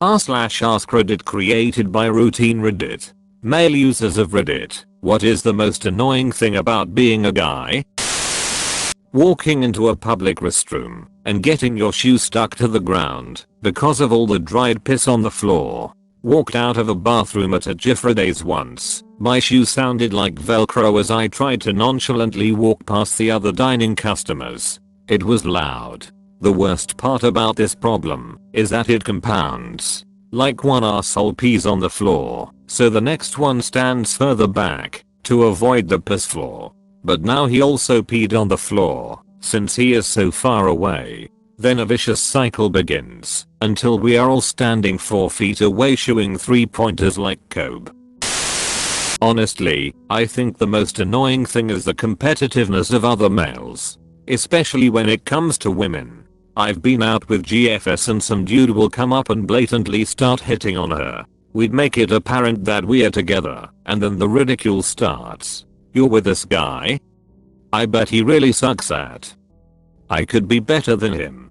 r/AskReddit created by routinereddit. Male users of Reddit, what is the most annoying thing about being a guy? Walking into a public restroom and getting your shoe stuck to the ground because of all the dried piss on the floor. Walked out of a bathroom at a Fridays once. My shoe sounded like Velcro as I tried to nonchalantly walk past the other dining customers. It was loud. The worst part about this problem is that it compounds. Like one arsehole pees on the floor, so the next one stands further back to avoid the piss floor. But now he also peed on the floor, since he is so far away. Then a vicious cycle begins, until we are all standing 4 feet away shooing 3-pointers like Kobe. Honestly, I think the most annoying thing is the competitiveness of other males. Especially when it comes to women. I've been out with GFS and some dude will come up and blatantly start hitting on her. We'd make it apparent that we're together, and then the ridicule starts. You're with this guy? I bet he really sucks at. I could be better than him.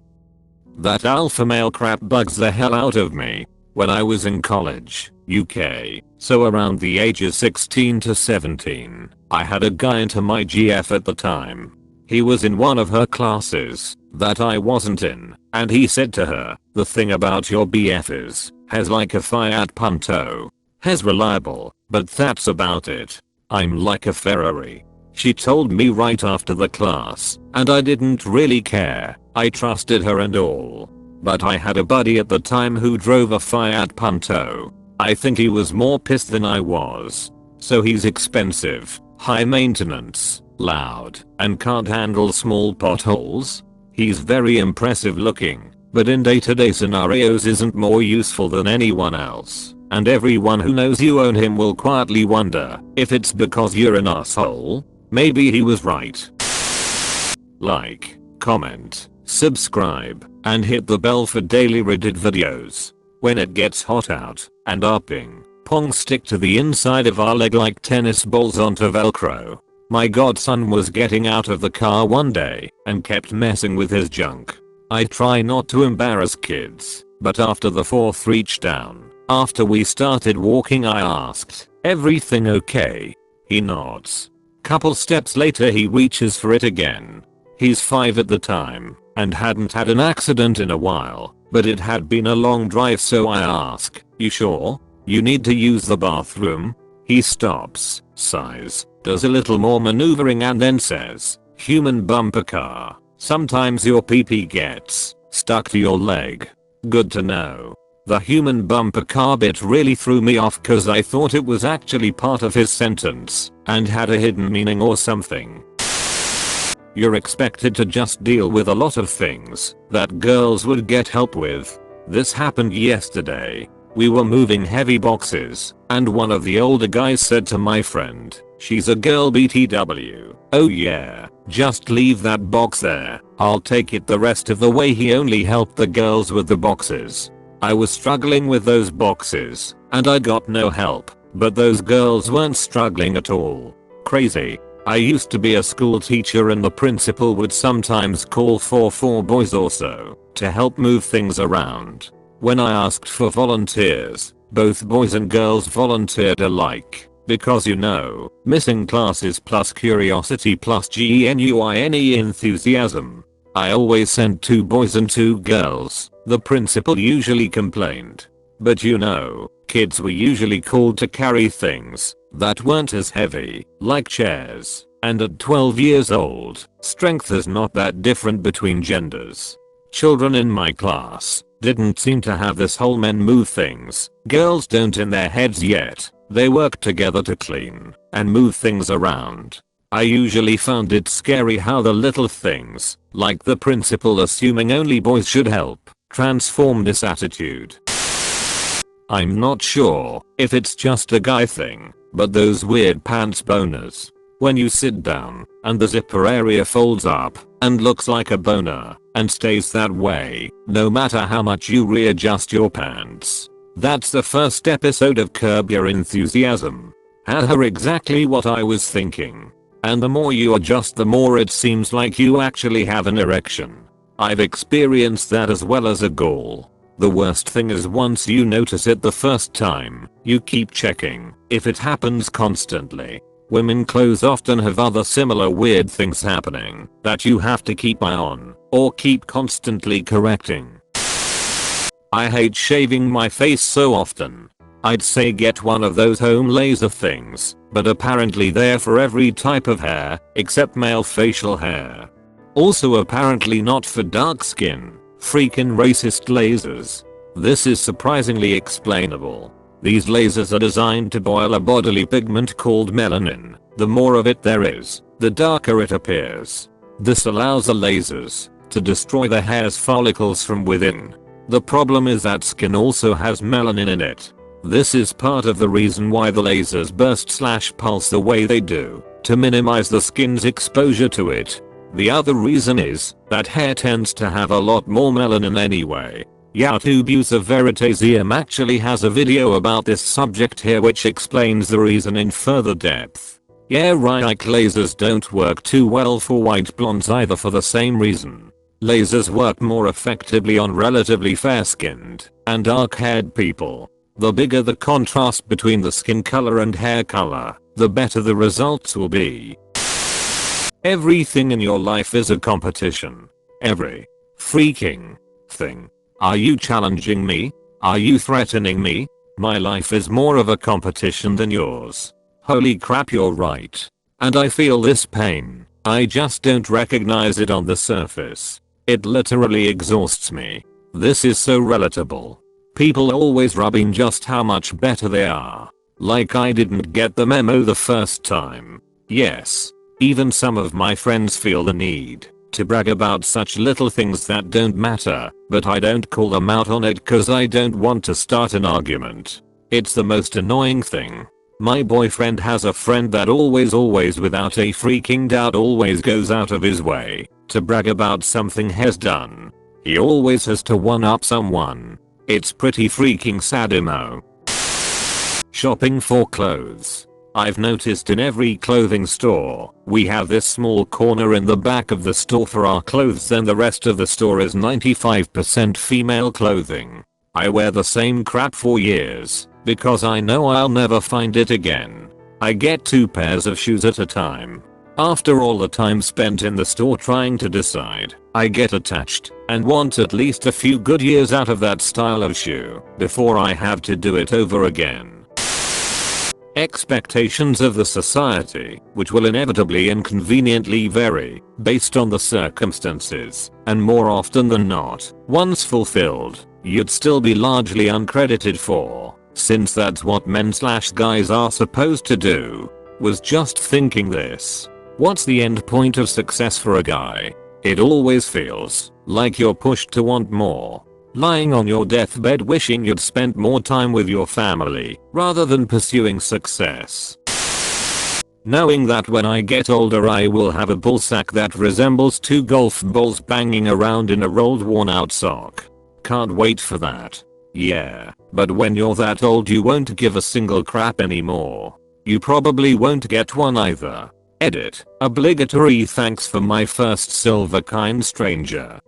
That alpha male crap bugs the hell out of me. When I was in college, UK, so around the ages 16 to 17, I had a guy into my GF at the time. He was in one of her classes that I wasn't in, and he said to her, the thing about your BF is, has like a Fiat Punto. Has reliable, but that's about it. I'm like a Ferrari. She told me right after the class, and I didn't really care. I trusted her and all. But I had a buddy at the time who drove a Fiat Punto. I think he was more pissed than I was. So he's expensive, high maintenance, loud, and can't handle small potholes. He's very impressive looking, but in day-to-day scenarios isn't more useful than anyone else. And everyone who knows you own him will quietly wonder if it's because you're an asshole. Maybe he was right. Like, comment, subscribe, and hit the bell for daily Reddit videos. When it gets hot out, and our ping pong stick to the inside of our leg like tennis balls onto Velcro. My godson was getting out of the car one day and kept messing with his junk. I try not to embarrass kids, but after the 4th reach down, after we started walking I asked, everything okay? He nods. Couple steps later he reaches for it again. He's 5 at the time, and hadn't had an accident in a while, but it had been a long drive so I ask, you sure? You need to use the bathroom? He stops, sighs, does a little more maneuvering and then says, human bumper car. Sometimes your pee-pee gets stuck to your leg. Good to know. The human bumper car bit really threw me off cause I thought it was actually part of his sentence and had a hidden meaning or something. You're expected to just deal with a lot of things that girls would get help with. This happened yesterday. We were moving heavy boxes, and one of the older guys said to my friend, she's a girl BTW. Oh yeah, just leave that box there, I'll take it the rest of the way. He only helped the girls with the boxes. I was struggling with those boxes, and I got no help, but those girls weren't struggling at all. Crazy. I used to be a school teacher and the principal would sometimes call for 4 boys or so to help move things around. When I asked for volunteers, both boys and girls volunteered alike, because you know, missing classes plus curiosity plus genuine enthusiasm. I always sent 2 boys and 2 girls, the principal usually complained. But you know, kids were usually called to carry things that weren't as heavy, like chairs, and at 12 years old, strength is not that different between genders. Children in my class didn't seem to have this whole men move things, girls don't in their heads yet. They work together to clean and move things around. I usually found it scary how the little things, like the principal assuming only boys should help, transform this attitude. I'm not sure if it's just a guy thing, but those weird pants boners. When you sit down and the zipper area folds up and looks like a boner and stays that way no matter how much you readjust your pants. That's the first episode of Curb Your Enthusiasm. Haha, exactly what I was thinking. And the more you adjust the more it seems like you actually have an erection. I've experienced that as well as a gall. The worst thing is once you notice it the first time, you keep checking. If it happens constantly, women clothes often have other similar weird things happening that you have to keep eye on or keep constantly correcting. I hate shaving my face so often. I'd say get one of those home laser things, but apparently they're for every type of hair except male facial hair. Also apparently not for dark skin. Freaking racist lasers. This is surprisingly explainable. These lasers are designed to boil a bodily pigment called melanin. The more of it there is, the darker it appears. This allows the lasers to destroy the hair's follicles from within. The problem is that skin also has melanin in it. This is part of the reason why the lasers burst/pulse the way they do, to minimize the skin's exposure to it. The other reason is that hair tends to have a lot more melanin anyway. YouTube user Veritasium actually has a video about this subject here which explains the reason in further depth. Yeah right, like lasers don't work too well for white blondes either for the same reason. Lasers work more effectively on relatively fair-skinned and dark-haired people. The bigger the contrast between the skin color and hair color, the better the results will be. Everything in your life is a competition. Every freaking thing. Are you challenging me? Are you threatening me? My life is more of a competition than yours. Holy crap, you're right. And I feel this pain. I just don't recognize it on the surface. It literally exhausts me. This is so relatable. People always rubbing just how much better they are. Like I didn't get the memo the first time. Yes. Even some of my friends feel the need to brag about such little things that don't matter, but I don't call them out on it cause I don't want to start an argument. It's the most annoying thing. My boyfriend has a friend that always without a freaking doubt always goes out of his way to brag about something he's done. He always has to one-up someone. It's pretty freaking sad emo. Shopping for clothes. I've noticed in every clothing store, we have this small corner in the back of the store for our clothes and the rest of the store is 95% female clothing. I wear the same crap for years, because I know I'll never find it again. I get 2 pairs of shoes at a time. After all the time spent in the store trying to decide, I get attached and want at least a few good years out of that style of shoe before I have to do it over again. Expectations of the society, which will inevitably inconveniently vary based on the circumstances, and more often than not, once fulfilled, you'd still be largely uncredited for, since that's what men/guys are supposed to do. Was just thinking this. What's the end point of success for a guy? It always feels like you're pushed to want more. Lying on your deathbed wishing you'd spent more time with your family rather than pursuing success. Knowing that when I get older I will have a ballsack that resembles 2 golf balls banging around in a rolled worn out sock. Can't wait for that. Yeah, but when you're that old you won't give a single crap anymore. You probably won't get one either. Edit. Obligatory thanks for my first silver kind stranger.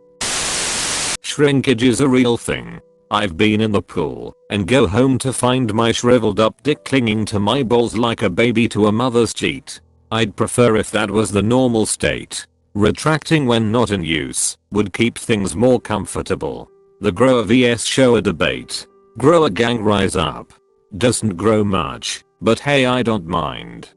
Shrinkage is a real thing. I've been in the pool and go home to find my shriveled up dick clinging to my balls like a baby to a mother's teat. I'd prefer if that was the normal state. Retracting when not in use would keep things more comfortable. The grower vs shower debate. Grower gang rise up. Doesn't grow much, but hey I don't mind.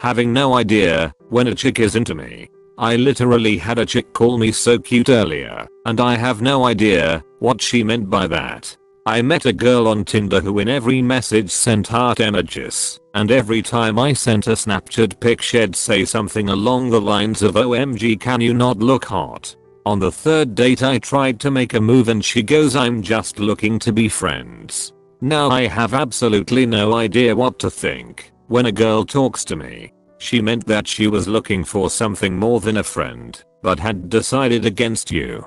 Having no idea when a chick is into me. I literally had a chick call me so cute earlier, and I have no idea what she meant by that. I met a girl on Tinder who in every message sent heart emojis, and every time I sent a Snapchat pic she'd say something along the lines of OMG can you not look hot. On the 3rd date I tried to make a move and she goes I'm just looking to be friends. Now I have absolutely no idea what to think when a girl talks to me. She meant that she was looking for something more than a friend, but had decided against you.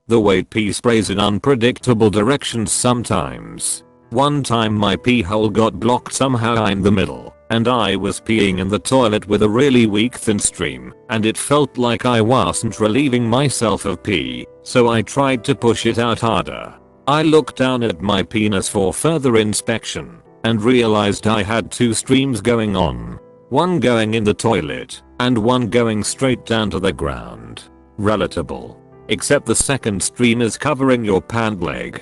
The way pee sprays in unpredictable directions sometimes. One time my pee hole got blocked somehow in the middle, and I was peeing in the toilet with a really weak thin stream, and it felt like I wasn't relieving myself of pee, So I tried to push it out harder. I looked down at my penis for further inspection and realized I had two streams going on. One going in the toilet and one going straight down to the ground. Relatable. Except the second stream is covering your pant leg.